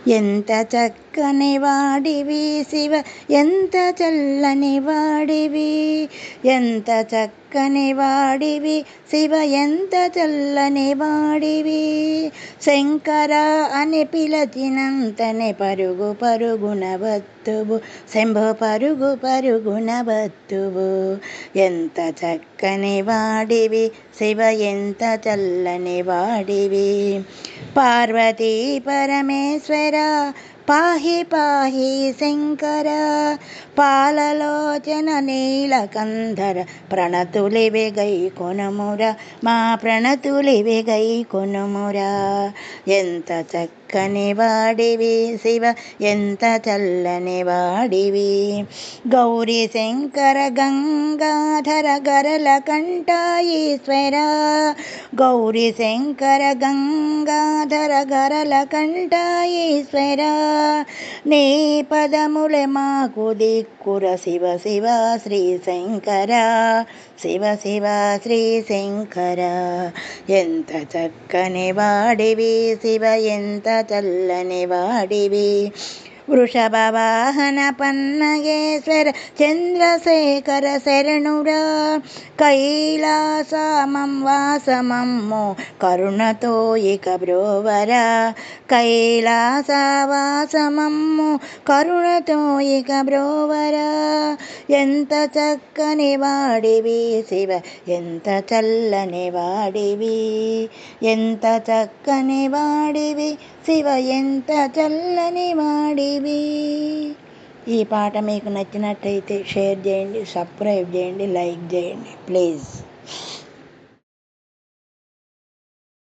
ఎంత చక్కని వాడివి శివ, ఎంత చల్లని వాడివి. ఎంత చక్కని వాడివి శివ, ఎంత చల్లని వాడివి. శంకర అని పిలచినంతనే పరుగు పరుగున వత్తువు, శంభో పరుగు పరుగున వత్తువు. ఎంత చక్కని వాడివి శివ, ఎంత చల్లని వాడివి. పార్వతీ పరమేశ్వర పాహి పాహి శంకర, పాలలోచన నీలకంధర ప్రణతులివి గై కొనుమురా, మా ప్రణతులివి గై కొనుమురా. ఎంత చక్కని వాడివి శివ, ఎంత చల్లని వాడివి. గౌరీ శంకర గంగాధర గరల కంఠ ఈశ్వర, గౌరీ శంకర గంగాధర గరల కంఠ ఈశ్వర. నీ పదములే మాకు దిక్కుర శివ శివ శ్రీ శంకర, శివ శివ శ్రీ శంకర. ఎంత చక్కని వాడివి శివ, ఎంత చల్లని వాడివి. వృషభ వాహన పన్నగేశ్వర చంద్రశేఖర శరణురా, కైలాసమం వాసమమ్మో కరుణతో ఇక బ్రోవరా. కైలాసవాసమమ్మో కరుణతో ఇక బ్రోవరా. ఎంత చక్కని వాడివి శివ, ఎంత చల్లని వాడివి. ఎంత చక్కని వాడివి శివ, ఎంత చల్లని వాడివి. ఈ పాట మీకు నచ్చినట్టయితే షేర్ చేయండి, సబ్స్క్రైబ్ చేయండి, లైక్ చేయండి ప్లీజ్.